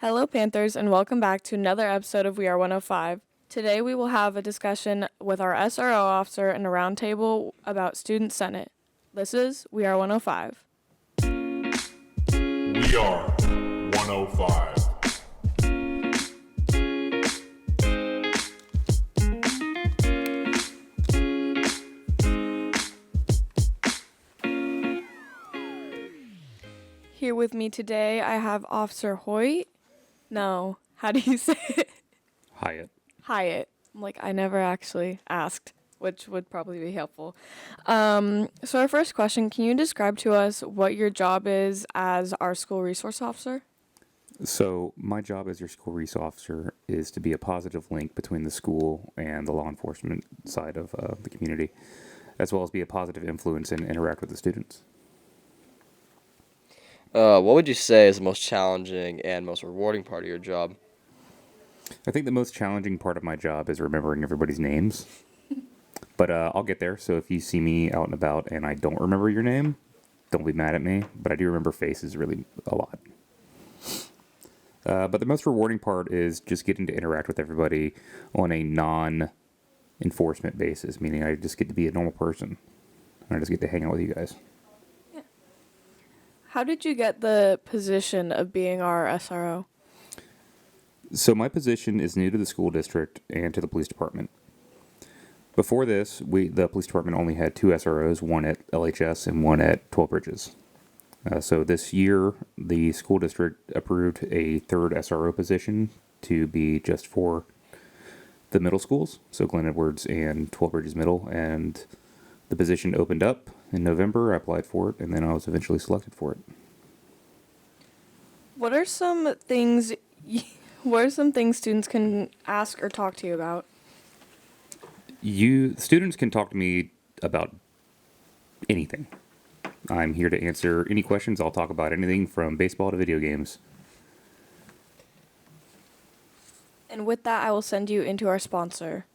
Hello, Panthers, and welcome back to another episode of WeAre105. Today we will have a discussion with our SRO officer and a roundtable about Student Senate. This is WeAre105. We are 105. Here with me today, I have Officer Hoyt. No, how do you say it? Hyatt. I never actually asked, which would probably be helpful. So our first question, can you describe to us what your job is as our school resource officer? So my job as your school resource officer is to be a positive link between the school and the law enforcement side of the community, as well as be a positive influence and interact with the students. What would you say is the most challenging and most rewarding part of your job? I think the most challenging part of my job is remembering everybody's names, but I'll get there. So if you see me out and about and I don't remember your name, don't be mad at me, but I do remember faces really a lot. But the most rewarding part is just getting to interact with everybody on a non-enforcement basis, meaning I just get to be a normal person, and I just get to hang out with you guys. How did you get the position of being our SRO? So my position is new to the school district and to the police department. Before this, the police department only had two SROs, one at LHS and one at 12 Bridges. So this year, the school district approved a third SRO position to be just for the middle schools, so Glen Edwards and 12 Bridges Middle, and the position opened up in November. I applied for it, and then I was eventually selected for it. What are some things students can ask or talk to you about? Students can talk to me about anything. I'm here to answer any questions. I'll talk about anything from baseball to video games. And with that, I will send you into our sponsor.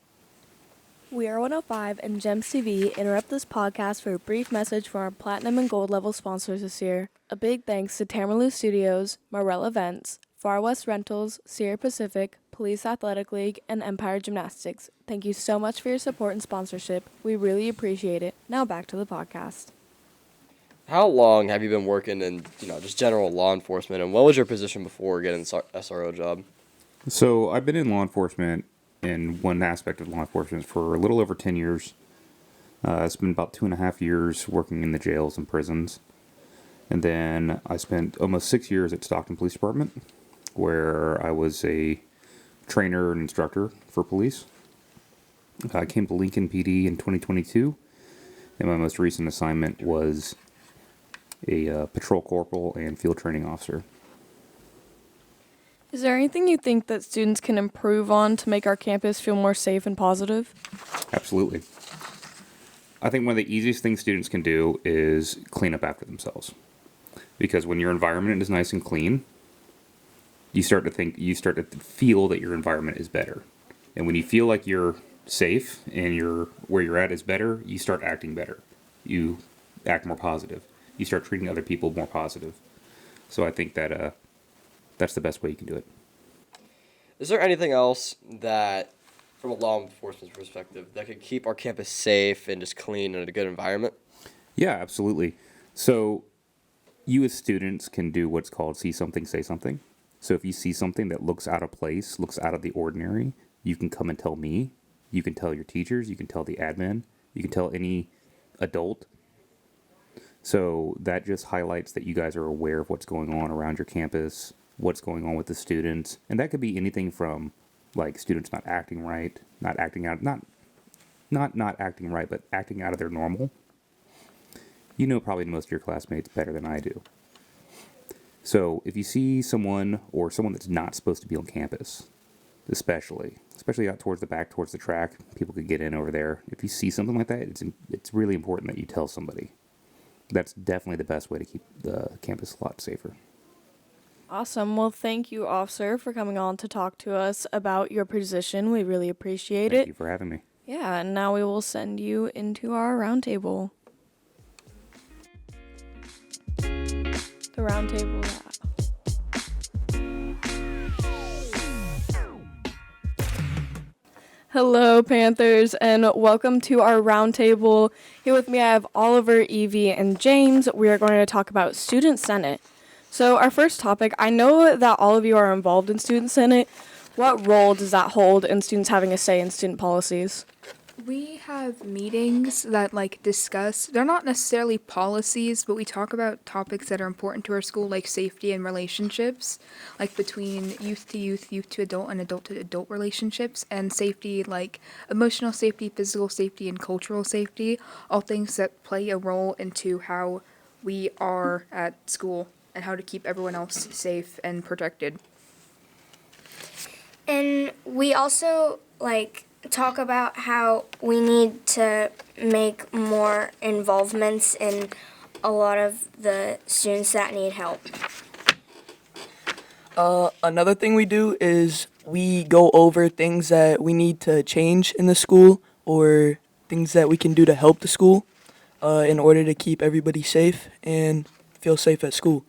WeAre105 and GEMS TV interrupt this podcast for a brief message from our platinum and gold level sponsors this year. A big thanks to Tamerloo Studios, Morel Events, Far West Rentals, Sierra Pacific, Police Athletic League, and Empire Gymnastics. Thank you so much for your support and sponsorship. We really appreciate it. Now back to the podcast. How long have you been working in, just general law enforcement, and what was your position before getting the SRO job? So I've been in law enforcement in one aspect of law enforcement for a little over 10 years. It's been about 2.5 years working in the jails and prisons. And then I spent almost 6 years at Stockton Police Department, where I was a trainer and instructor for police. I came to Lincoln PD in 2022, and my most recent assignment was a patrol corporal and field training officer. Is there anything you think that students can improve on to make our campus feel more safe and positive? Absolutely. I think one of the easiest things students can do is clean up after themselves. Because when your environment is nice and clean, you start to feel that your environment is better. And when you feel like you're safe and where you're at is better, you start acting better. You act more positive. You start treating other people more positive. So I think that that's the best way you can do it. Is there anything else that, from a law enforcement perspective, that could keep our campus safe and just clean and a good environment? Yeah, absolutely. So you as students can do what's called see something, say something. So if you see something that looks out of place, looks out of the ordinary, you can come and tell me. You can tell your teachers. You can tell the admin. You can tell any adult. So that just highlights that you guys are aware of what's going on around your campus, what's going on with the students. And that could be anything from like students not acting right, not acting out right, but acting out of their normal. You know probably most of your classmates better than I do. So if you see someone that's not supposed to be on campus, especially out towards the back, towards the track, people could get in over there. If you see something like that, it's really important that you tell somebody. That's definitely the best way to keep the campus a lot safer. Awesome. Well, thank you, officer, for coming on to talk to us about your position. We really appreciate it. Thank you for having me. Yeah, and now we will send you into our roundtable. The roundtable. Hello, Panthers, and welcome to our roundtable. Here with me, I have Oliver, Evie, and James. We are going to talk about Student Senate. So, our first topic, I know that all of you are involved in Student Senate. What role does that hold in students having a say in student policies? We have meetings that discuss, they're not necessarily policies, but we talk about topics that are important to our school, like safety and relationships, like between youth to youth, youth to adult, and adult to adult relationships, and safety, like emotional safety, physical safety, and cultural safety, all things that play a role into how we are at school and how to keep everyone else safe and protected. And we also talk about how we need to make more involvements in a lot of the students that need help. Another thing we do is we go over things that we need to change in the school or things that we can do to help the school in order to keep everybody safe and feel safe at school.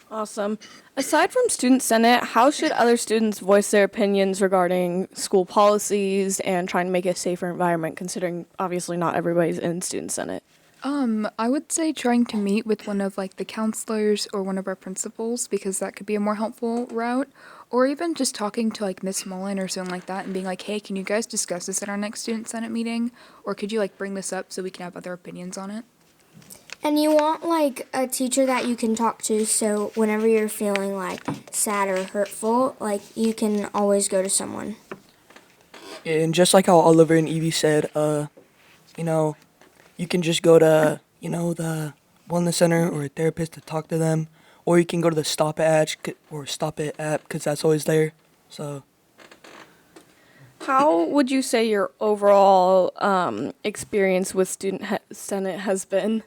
Awesome. Aside from Student Senate, how should other students voice their opinions regarding school policies and trying to make a safer environment, considering obviously not everybody's in Student Senate? I would say trying to meet with one of the counselors or one of our principals, because that could be a more helpful route, or even just talking to Miss Mullen or something like that and being like, hey, can you guys discuss this at our next Student Senate meeting? Or could you bring this up so we can have other opinions on it? And you want a teacher that you can talk to, so whenever you're feeling sad or hurtful, you can always go to someone. And just like how Oliver and Evie said, you can just go to, the wellness center or a therapist to talk to them, or you can go to the Stop It app because that's always there. So. How would you say your overall experience with Student Senate has been?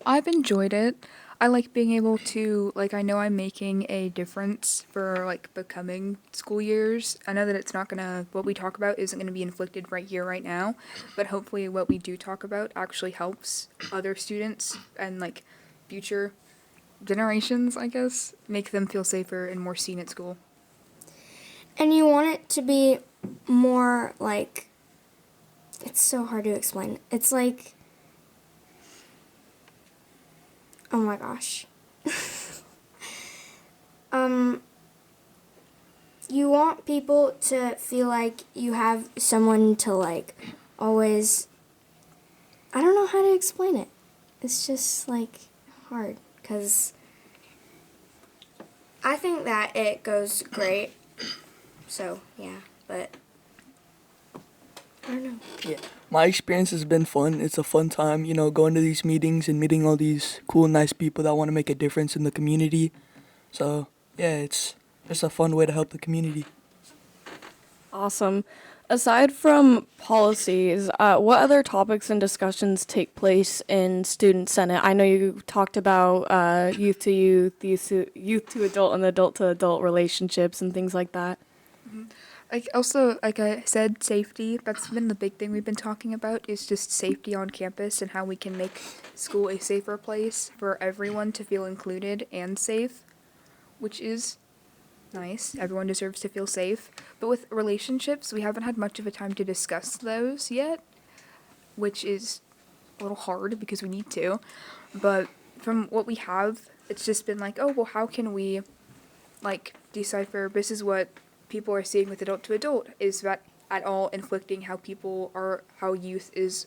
I've enjoyed it. I like being able to, I know I'm making a difference for, the coming school years. I know that it's not gonna, what we talk about isn't gonna be inflicted right here, right now, but hopefully what we do talk about actually helps other students and, future generations, I guess, make them feel safer and more seen at school. And you want it to be more, it's so hard to explain. It's oh my gosh. You want people to feel like you have someone to always, I don't know how to explain it. It's just hard, because I think that it goes great. So, yeah, but I don't know. Yeah, my experience has been fun. It's a fun time, going to these meetings and meeting all these cool, nice people that want to make a difference in the community. So, yeah, it's just a fun way to help the community. Awesome. Aside from policies, what other topics and discussions take place in Student Senate? I know you talked about youth to youth, youth to adult, and adult to adult relationships and things like that. Also, like I said, safety. That's been the big thing we've been talking about, is just safety on campus and how we can make school a safer place for everyone to feel included and safe, which is nice. Everyone deserves to feel safe. But with relationships, we haven't had much of a time to discuss those yet, which is a little hard because we need to. But from what we have, it's just been oh, well, how can we, decipher this is what people are seeing with adult to adult? Is that at all inflicting how youth is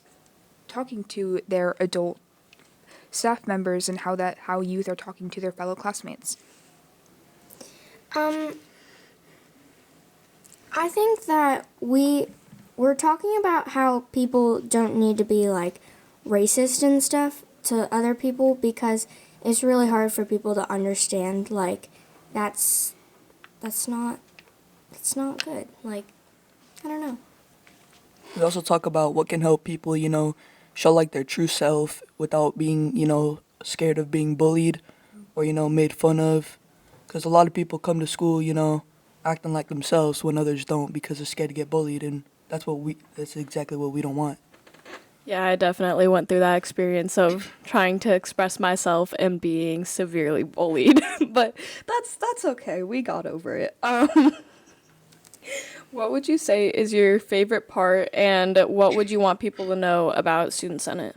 talking to their adult staff members, and how youth are talking to their fellow classmates? I think that we're talking about how people don't need to be racist and stuff to other people, because it's really hard for people to understand that's not good. I don't know. We also talk about what can help people, show their true self without being, scared of being bullied or, made fun of. Because a lot of people come to school, acting like themselves when others don't because they're scared to get bullied, and that's exactly what we don't want. Yeah, I definitely went through that experience of trying to express myself and being severely bullied, but that's okay. We got over it. What would you say is your favorite part, and what would you want people to know about Student Senate?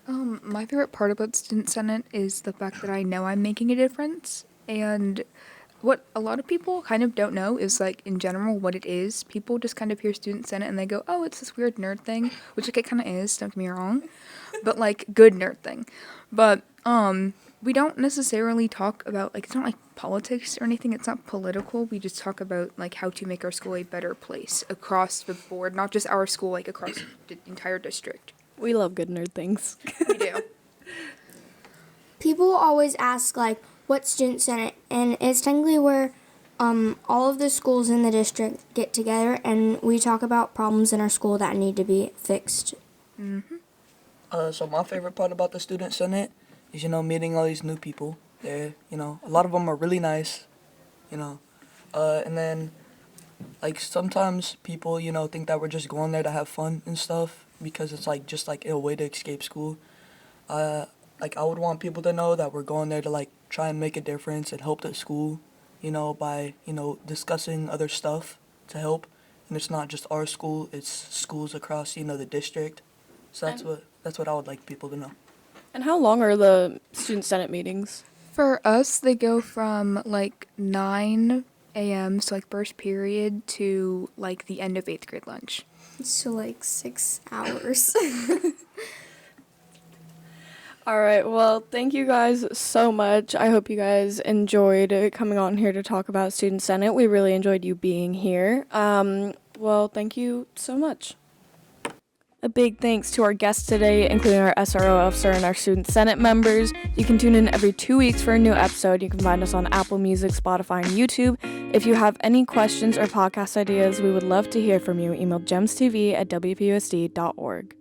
My favorite part about Student Senate is the fact that I know I'm making a difference. And what a lot of people kind of don't know is, like, in general, what it is. People just kind of hear Student Senate and they go, oh, it's this weird nerd thing, which, like, it kind of is, don't get me wrong. But, like, good nerd thing. But, we don't necessarily talk about, like, it's not like politics or anything. It's not political. We just talk about, like, how to make our school a better place across the board, not just our school, like, across the entire district. We love good nerd things. We do. People always ask, like, what's Student Senate? And it's technically where all of the schools in the district get together and we talk about problems in our school that need to be fixed. So my favorite part about the Student Senate is, meeting all these new people. They're, a lot of them are really nice, and then, like, sometimes people, think that we're just going there to have fun and stuff because it's, like, just, like, a way to escape school. Like, I would want people to know that we're going there to, like, try and make a difference and help the school, by, discussing other stuff to help. And it's not just our school, it's schools across, the district. So that's what I would like people to know. And how long are the Student Senate meetings? For us, they go from, like, 9 a.m., so, like, first period, to, like, the end of 8th grade lunch. So, like, 6 hours. All right, well, thank you guys so much. I hope you guys enjoyed coming on here to talk about Student Senate. We really enjoyed you being here. Well, thank you so much. A big thanks to our guests today, including our SRO officer and our Student Senate members. You can tune in every 2 weeks for a new episode. You can find us on Apple Music, Spotify, and YouTube. If you have any questions or podcast ideas, we would love to hear from you. Email gemstv@wpusd.org.